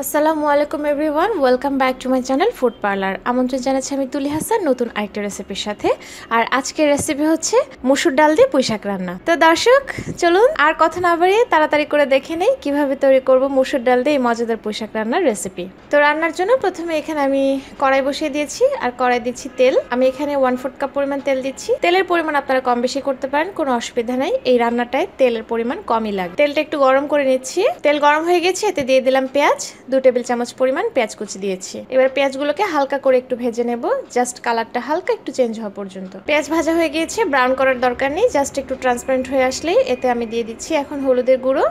আসসালামু আলাইকুম everyone, welcome back to my channel food parlour. আমন্ত্রণ জানাচ্ছি আমি তুলি হাসান নতুন আরেকটা রেসিপির সাথে। আর আজকের রেসিপি হচ্ছে মসুর ডাল দিয়ে পুঁই শাক রান্না। তো দর্শক চলুন আর কথা না বাড়িয়ে তাড়াতাড়ি করে দেখে নেই কিভাবে তৈরি করব মসুর ডাল দিয়ে এই মজাদার পুঁই শাক রান্নার রেসিপি। তো রান্নার জন্য প্রথমে এখানে আমি কড়াই বসিয়ে দিয়েছি আর কড়াই দিচ্ছি তেল। আমি এখানে 1/4 কাপ পরিমাণ তেল দিচ্ছি। তেলের পরিমাণ আপনারা কম বেশি করতে পারেন, কোনো অসুবিধা নাই। এই রান্নাটায় তেলের পরিমাণ কমই লাগে। তেলটা একটু গরম করে নিচ্ছি। তেল গরম হয়ে গেছে, এতে দিয়ে দিলাম পেঁয়াজ। 2 টেবিল চামচ পরিমাণ পেঁয়াজ কুচি দিয়েছি। এবার পেঁয়াজগুলোকে হালকা করে একটু ভেজে নেব, জাস্ট কালারটা হালকা একটু চেঞ্জ হওয়া পর্যন্ত। পেঁয়াজ ভাজা হয়ে গিয়েছে, ব্রাউন করার দরকার নেই, জাস্ট একটু ট্রান্সপারেন্ট হয়ে আসলেই এতে আমি দিয়ে দিচ্ছি এখন হলুদের গুঁড়ো,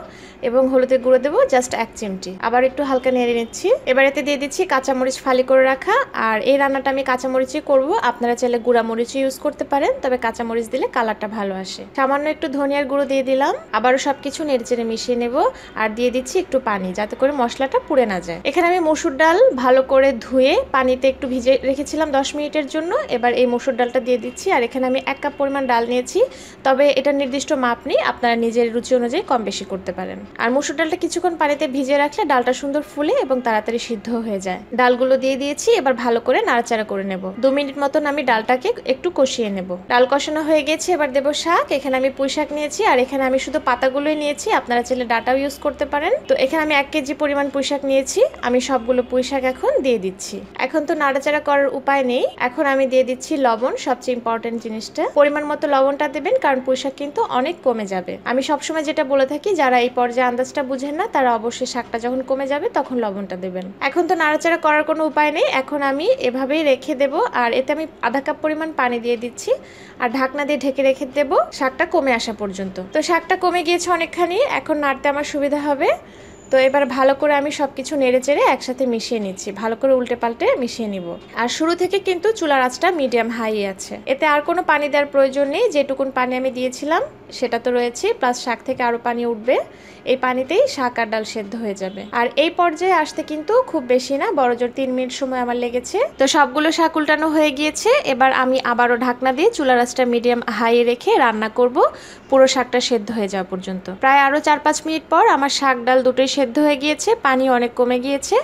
এবং হলুদের গুঁড়ো দেবো জাস্ট 1 চিমটি। আবার একটু হালকা নেড়ে নিচ্ছি। এবার এতে দিয়ে দিচ্ছি কাঁচামরিচ ফালি করে রাখা। আর এই রান্নাটা আমি কাঁচামরিচই করব, আপনারা চাইলে গুঁড়া মরিচই ইউজ করতে পারেন, তবে কাঁচামরিচ দিলে কালারটা ভালো আসে। সামান্য একটু ধনিয়ার গুঁড়ো দিয়ে দিলাম। আবারও সবকিছু নেড়েচেড়ে মিশিয়ে নেব আর দিয়ে দিচ্ছি একটু পানি, যাতে করে মশলাটা পুড়ে না যায়। এখানে আমি মসুর ডাল ভালো করে ধুয়ে পানিতে একটু ভিজে রেখেছিলাম 10 মিনিটের জন্য। এবার এই মসুর ডালটা দিয়ে দিচ্ছি। আর এখানে আমি 1 কাপ পরিমাণ ডাল নিয়েছি, তবে এটা নির্দিষ্ট মাপ নেই, আপনারা নিজের রুচি অনুযায়ী কম বেশি করতে পারেন। আর মসুর ডালটা কিছুক্ষণ পানিতে ভিজে রাখলে ডালটা সুন্দর ফুলে এবং তাড়াতাড়ি সিদ্ধ হয়ে যায়। ডালগুলো দিয়ে দিয়েছি, এবার ভালো করে নাড়াচাড়া করে নেব। 2 মিনিট মতন আমি ডালটাকে একটু কষিয়ে নেব। ডাল কষানো হয়ে গেছে, এবার দেবো শাক। এখানে আমি পুঁই শাক নিয়েছি, আর এখানে আমি শুধু পাতাগুলোই নিয়েছি, আপনারা চাইলে ডাটাও ইউজ করতে পারেন। তো এখানে আমি 1 কেজি পরিমাণ পুঁই শাক নিয়েছি। আমি সবগুলো পুঁই শাক এখন দিয়ে দিচ্ছি। এখন তো নাড়াচাড়া করার উপায় নেই, এখন আমি দিয়ে দিচ্ছি লবণ। সবচেয়ে ইম্পর্টেন্ট জিনিসটা, পরিমাণ মতো লবণটা দেবেন, কারণ পুঁই শাক কিন্তু অনেক কমে যাবে। আমি সবসময় যেটা বলে থাকি, যারা এই পর্যায়ে আন্দাজটা বুঝেন না তারা অবশ্যই শাকটা যখন কমে যাবে তখন লবণটা দেবেন। এখন তো নাড়াচাড়া করার কোনো উপায় নেই, এখন আমি এভাবেই রেখে দেব। আর এতে আমি আধা কাপ পরিমাণ পানি দিয়ে দিচ্ছি আর ঢাকনা দিয়ে ঢেকে রেখে দেব শাকটা কমে আসা পর্যন্ত। তো শাকটা কমে গিয়েছে অনেকখানি, এখন নাড়তে আমার সুবিধা হবে। তো এবার ভালো করে আমি সবকিছু নেড়ে চেড়ে একসাথে মিশিয়ে নিচ্ছি, ভালো করে উল্টে পাল্টে মিশিয়ে নিব। আর শুরু থেকে কিন্তু চুলার আঁচটা মিডিয়াম হাই আছে। এতে আর কোনো পানি দেওয়ার প্রয়োজন নেই, যেটুকুন পানি আমি দিয়েছিলাম সেটা তো রয়েছে, প্লাস শাক থেকে আরো পানি উঠবে। এই পানিতেই শাক আর ডাল সেদ্ধ হয়ে যাবে। আর এই পর্যায়ে আসতে কিন্তু খুব বেশি না, বড়জোর 3 মিনিট সময় আমার লেগেছে। তো সবগুলো শাক উল্টানো হয়ে গিয়েছে। এবার আমি আবারও ঢাকনা দিয়ে চুলার আঁচটা মিডিয়াম হাই রেখে রান্না করব পুরো শাকটা সেদ্ধ হয়ে যাওয়া পর্যন্ত। প্রায় আরো 4-5 মিনিট পর আমার শাক ডাল দুটোই সেদ্ধ হয়ে গিয়েছে, পানি অনেক কমে গিয়েছে,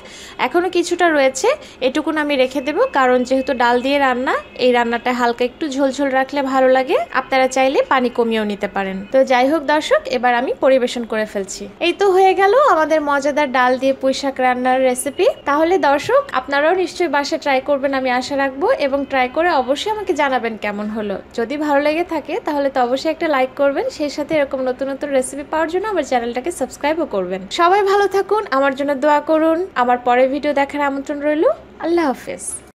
এখনো কিছুটা রয়েছে। এটুকুন আমি রেখে দেব, কারণ যেহেতু ডাল দিয়ে রান্না, এই রান্নাটা হালকা একটু ঝোলঝোল রাখলে ভালো লাগে। আপনারা চাইলে পানি কমিয়েও নিতে পারেন। তো যাই হোক দর্শক, এবার আমি পরিবেশন করে ফেলছি। এই তো হয়ে গেল আমাদের মজাদার ডাল দিয়ে পুঁই শাক রান্নার রেসিপি। তাহলে দর্শক আপনারাও নিশ্চয়ই বাসায় ট্রাই করবেন আমি আশা রাখবো, এবং ট্রাই করে অবশ্যই আমাকে জানাবেন কেমন হলো। যদি ভালো লেগে থাকে তাহলে তো অবশ্যই একটা লাইক করবেন, সেই সাথে এরকম নতুন নতুন রেসিপি পাওয়ার জন্য আমার চ্যানেলটাকে সাবস্ক্রাইবও করবেন। সবাই ভালো থাকুন, আমার জন্য দোয়া করুন। আমার পরের ভিডিও দেখার আমন্ত্রণ রইল। আল্লাহ হাফেজ।